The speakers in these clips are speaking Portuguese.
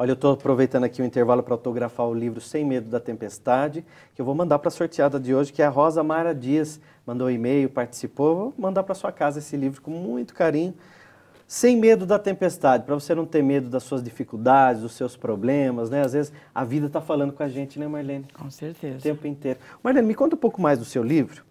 Olha, eu estou aproveitando aqui o intervalo para autografar o livro Sem Medo da Tempestade, que eu vou mandar para a sorteada de hoje, que é a Rosa Mara Dias. Mandou um e-mail, participou, vou mandar para sua casa esse livro com muito carinho. Sem medo da tempestade, para você não ter medo das suas dificuldades, dos seus problemas, né? Às vezes a vida está falando com a gente, né, Marlene? Com certeza. O tempo inteiro. Marlene, me conta um pouco mais do seu livro.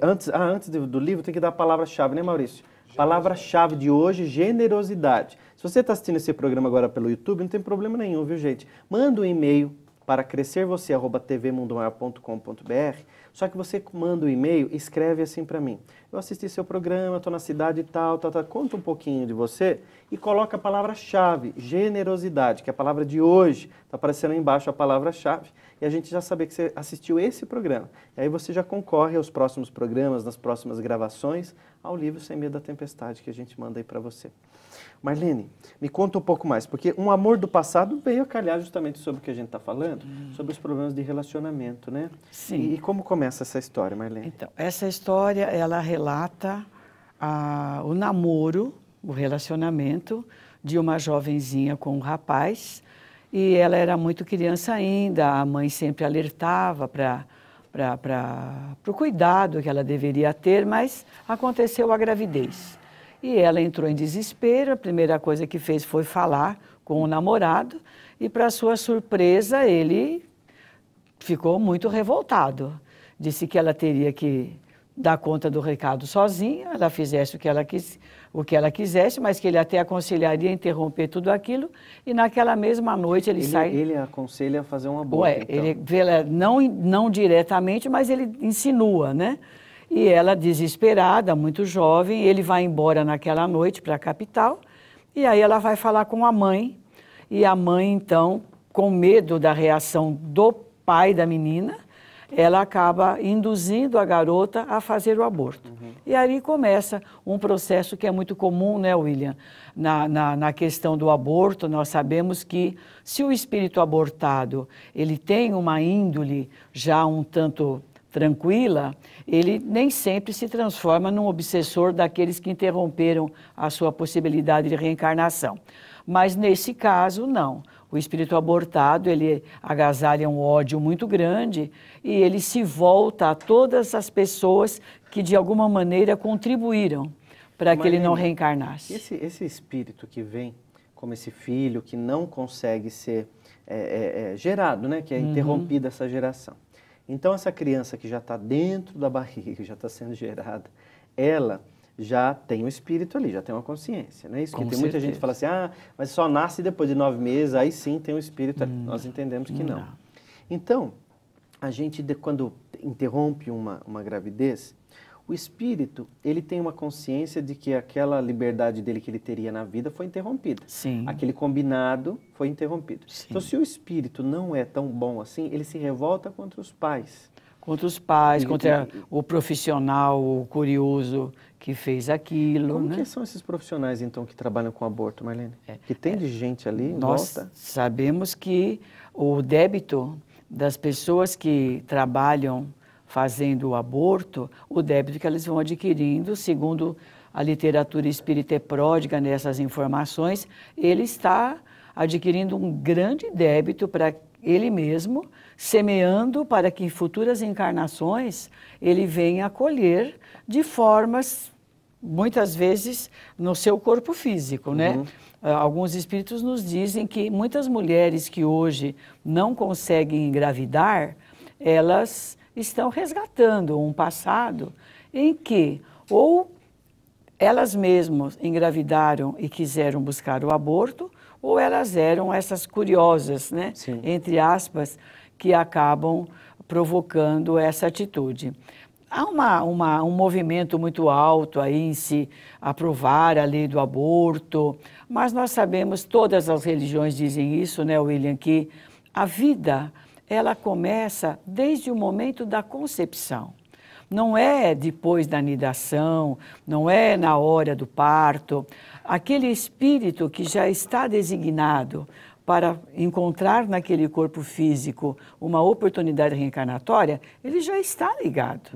Antes do livro tem que dar a palavra-chave, né, Maurício? Palavra-chave de hoje, generosidade. Se você está assistindo esse programa agora pelo YouTube, não tem problema nenhum, viu, gente? Manda um e-mail para crescervocê@tvmundomaior.com.br. Só que você manda o e-mail e escreve assim para mim. Eu assisti seu programa, estou na cidade e tal, conta um pouquinho de você e coloca a palavra-chave, generosidade, que é a palavra de hoje. Está aparecendo aí embaixo a palavra-chave e a gente já sabe que você assistiu esse programa. E aí você já concorre aos próximos programas, nas próximas gravações, ao livro Sem Medo da Tempestade, que a gente manda aí para você. Marlene, me conta um pouco mais, porque Um Amor do Passado veio a calhar justamente sobre o que a gente está falando, sobre os problemas de relacionamento, né? Sim. E como começa essa história, Marlene? Então, essa história, ela relata o namoro, o relacionamento de uma jovenzinha com um rapaz, e ela era muito criança ainda, a mãe sempre alertava para o cuidado que ela deveria ter, mas aconteceu a gravidez. E ela entrou em desespero, a primeira coisa que fez foi falar com o namorado, e para sua surpresa ele ficou muito revoltado. Disse que ela teria que dar conta do recado sozinha, ela fizesse o que ela quisesse, mas que ele até aconselharia interromper tudo aquilo, e naquela mesma noite ele sai... Ele aconselha a fazer um aborto, então. Ele vê, não diretamente, mas ele insinua, né? E ela, desesperada, muito jovem, ele vai embora naquela noite para a capital, e aí ela vai falar com a mãe, e a mãe, então, com medo da reação do pai da menina, ela acaba induzindo a garota a fazer o aborto. E aí começa um processo que é muito comum, né, William? Na questão do aborto, nós sabemos que se o espírito abortado ele tem uma índole já um tanto tranquila, ele nem sempre se transforma num obsessor daqueles que interromperam a sua possibilidade de reencarnação. Mas nesse caso, não. O espírito abortado, ele agasalha um ódio muito grande e ele se volta a todas as pessoas que de alguma maneira contribuíram para que ele não reencarnasse. Esse espírito que vem como esse filho que não consegue ser gerado, né? Que é interrompida essa geração. Então, essa criança que já está dentro da barriga, que já está sendo gerada, ela já tem um espírito ali, já tem uma consciência, não é isso? Que tem muita gente que fala assim, mas só nasce depois de 9 meses, aí sim tem um espírito ali. Nós entendemos que não. Então, a gente, quando interrompe uma gravidez, o espírito, ele tem uma consciência de que aquela liberdade dele que ele teria na vida foi interrompida. Sim. Aquele combinado foi interrompido. Sim. Então, se o espírito não é tão bom assim, ele se revolta contra os pais. Contra os pais, contra o profissional, o curioso que fez aquilo. Como né? que são esses profissionais, então, que trabalham com aborto, Marlene? Que tem de gente ali em Nós volta? sabemos que o débito das pessoas que trabalham fazendo o aborto, o débito que eles vão adquirindo, segundo a literatura espírita é pródiga nessas informações, ele está adquirindo um grande débito para ele mesmo, semeando para que em futuras encarnações ele venha a colher de formas, muitas vezes, no seu corpo físico, né? Alguns espíritos nos dizem que muitas mulheres que hoje não conseguem engravidar, elas estão resgatando um passado em que ou elas mesmas engravidaram e quiseram buscar o aborto, ou elas eram essas curiosas, né? Sim. Entre aspas, que acabam provocando essa atitude. Há um movimento muito alto aí em se aprovar a lei do aborto, mas nós sabemos, todas as religiões dizem isso, né, William, que a vida ela começa desde o momento da concepção. Não é depois da anidação, não é na hora do parto. Aquele espírito que já está designado para encontrar naquele corpo físico uma oportunidade reencarnatória, ele já está ligado.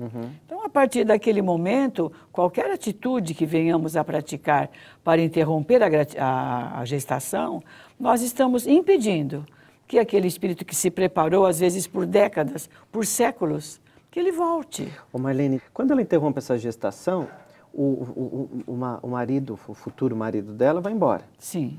Então, a partir daquele momento, qualquer atitude que venhamos a praticar para interromper a gestação, nós estamos impedindo que aquele espírito que se preparou, às vezes por décadas, por séculos, que ele volte. Ô Marlene, quando ela interrompe essa gestação, o marido, o futuro marido dela vai embora. Sim.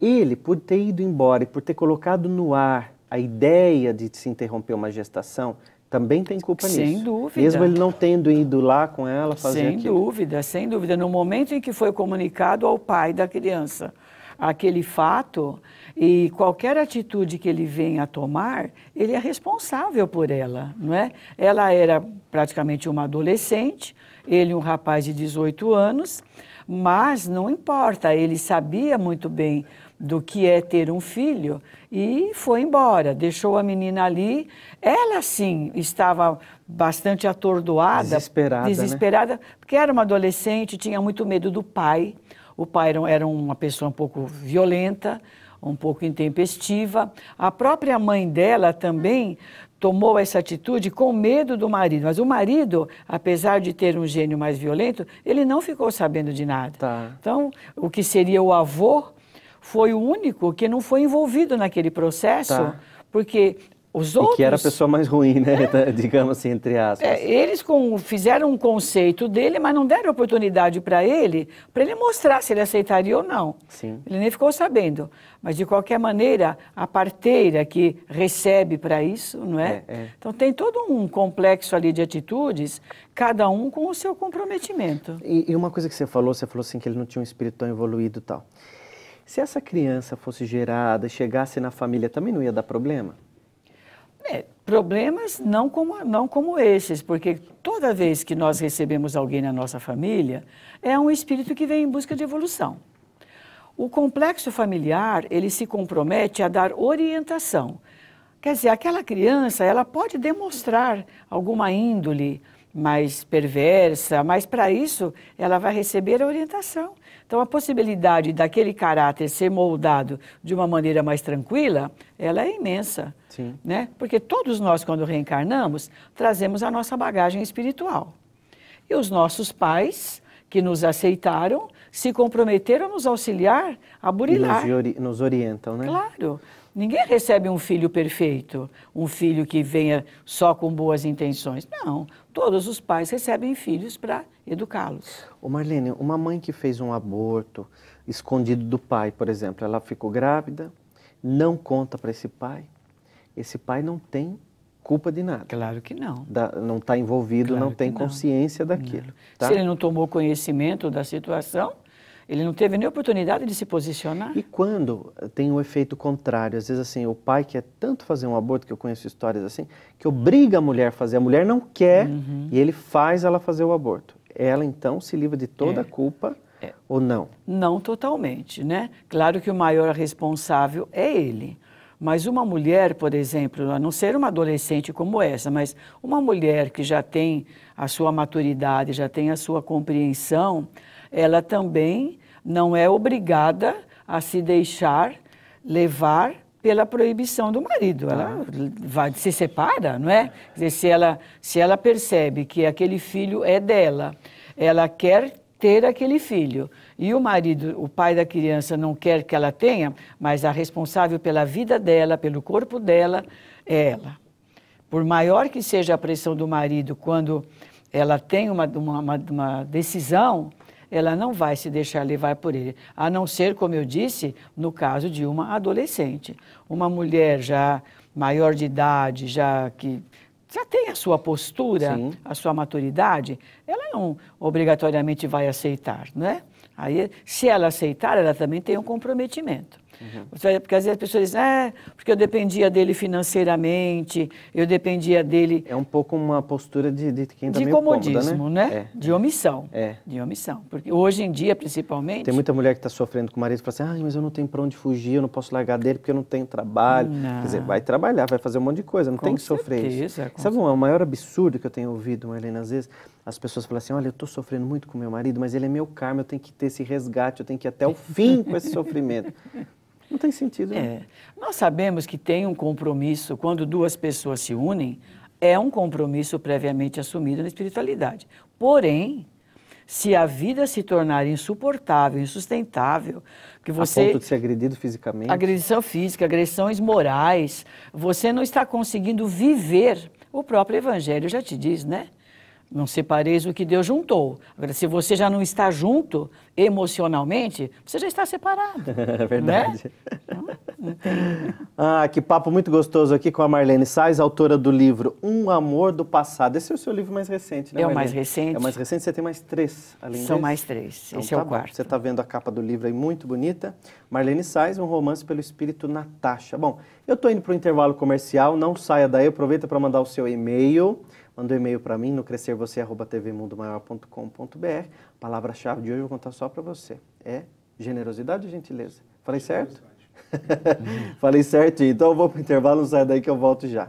Ele, por ter ido embora e por ter colocado no ar a ideia de se interromper uma gestação, também tem culpa nisso. Sem dúvida. Mesmo ele não tendo ido lá com ela fazer aquilo. Sem dúvida, sem dúvida. No momento em que foi comunicado ao pai da criança aquele fato e qualquer atitude que ele venha a tomar, ele é responsável por ela, não é? Ela era praticamente uma adolescente, ele um rapaz de 18 anos, mas não importa, ele sabia muito bem do que é ter um filho e foi embora, deixou a menina ali. Ela, sim, estava bastante atordoada, desesperada, né? Porque era uma adolescente, tinha muito medo do pai. O pai era uma pessoa um pouco violenta, um pouco intempestiva. A própria mãe dela também tomou essa atitude com medo do marido. Mas o marido, apesar de ter um gênio mais violento, ele não ficou sabendo de nada. Tá. Então, o que seria o avô foi o único que não foi envolvido naquele processo, porque os outros... E que era a pessoa mais ruim, né? Digamos assim, entre aspas. Eles fizeram um conceito dele, mas não deram oportunidade para ele mostrar se ele aceitaria ou não. Sim. Ele nem ficou sabendo. Mas, de qualquer maneira, a parteira que recebe para isso, não é? Então, tem todo um complexo ali de atitudes, cada um com o seu comprometimento. E uma coisa que você falou assim que ele não tinha um espírito tão evoluído e tal. Se essa criança fosse gerada, chegasse na família, também não ia dar problema? Problemas não como esses, porque toda vez que nós recebemos alguém na nossa família, é um espírito que vem em busca de evolução. O complexo familiar, ele se compromete a dar orientação. Quer dizer, aquela criança, ela pode demonstrar alguma índole mais perversa, mas para isso ela vai receber a orientação. Então, a possibilidade daquele caráter ser moldado de uma maneira mais tranquila, ela é imensa. Sim. Né? Porque todos nós, quando reencarnamos, trazemos a nossa bagagem espiritual. E os nossos pais, que nos aceitaram, se comprometeram a nos auxiliar, a burilar. E nos orientam, né? Claro. Ninguém recebe um filho perfeito, um filho que venha só com boas intenções. Não, todos os pais recebem filhos para educá-los. Ô Marlene, uma mãe que fez um aborto escondido do pai, por exemplo, ela ficou grávida, não conta para esse pai não tem culpa de nada. Claro que não. Não está envolvido, Claro não tem consciência daquilo. Tá? Se ele não tomou conhecimento da situação, ele não teve nem oportunidade de se posicionar. E quando tem o efeito contrário, às vezes assim, o pai quer tanto fazer um aborto, que eu conheço histórias assim, que obriga a mulher a fazer, a mulher não quer e ele faz ela fazer o aborto. Ela então se livra de toda a culpa ou não? Não totalmente, né? Claro que o maior responsável é ele. Mas uma mulher, por exemplo, a não ser uma adolescente como essa, mas uma mulher que já tem a sua maturidade, já tem a sua compreensão, ela também não é obrigada a se deixar levar pela proibição do marido. Ela se separa, não é? Quer dizer, se ela percebe que aquele filho é dela, ela quer ter aquele filho, e o marido, o pai da criança, não quer que ela tenha, mas a responsável pela vida dela, pelo corpo dela, é ela. Por maior que seja a pressão do marido, quando ela tem uma decisão, ela não vai se deixar levar por ele, a não ser, como eu disse, no caso de uma adolescente. Uma mulher já maior de idade, que já tem a sua postura, sim, a sua maturidade, ela não obrigatoriamente vai aceitar, né? Aí, se ela aceitar, ela também tem um comprometimento. Porque às vezes as pessoas dizem, porque eu dependia dele financeiramente, eu dependia dele... É um pouco uma postura de quem está meio comodismo, cômoda, né? De omissão. De omissão. Porque hoje em dia, principalmente... Tem muita mulher que está sofrendo com o marido e fala assim, mas eu não tenho para onde fugir, eu não posso largar dele porque eu não tenho trabalho. Não. Quer dizer, vai trabalhar, vai fazer um monte de coisa, não tem que sofrer isso. Sabe o maior absurdo que eu tenho ouvido, Marlene, às vezes? As pessoas falam assim, olha, eu estou sofrendo muito com meu marido, mas ele é meu karma, eu tenho que ter esse resgate, eu tenho que ir até o fim com esse sofrimento. Não tem sentido, né? Nós sabemos que tem um compromisso, quando duas pessoas se unem, é um compromisso previamente assumido na espiritualidade. Porém, se a vida se tornar insuportável, insustentável, que você... A ponto de ser agredido fisicamente. Agressão física, agressões morais, você não está conseguindo viver. O próprio Evangelho já te diz, né? Não separeis o que Deus juntou. Agora, se você já não está junto emocionalmente, você já está separado. É verdade. Né? Que papo muito gostoso aqui com a Marlene Sais, autora do livro Um Amor do Passado. Esse é o seu livro mais recente, né, É Marlene? o mais recente. É o mais recente, você tem mais 3 além desse? São mais 3, então, esse é o quarto. Você está vendo a capa do livro aí, muito bonita. Marlene Sais, um romance pelo espírito Natasha. Bom, eu estou indo para o intervalo comercial, não saia daí, aproveita para mandar o seu e-mail. Manda um e-mail para mim no crescervocê@tvmundomaior.com.br. A palavra-chave de hoje eu vou contar só para você. É generosidade ou gentileza? Falei certo? Falei certo? Então eu vou para o intervalo, não sai daí que eu volto já.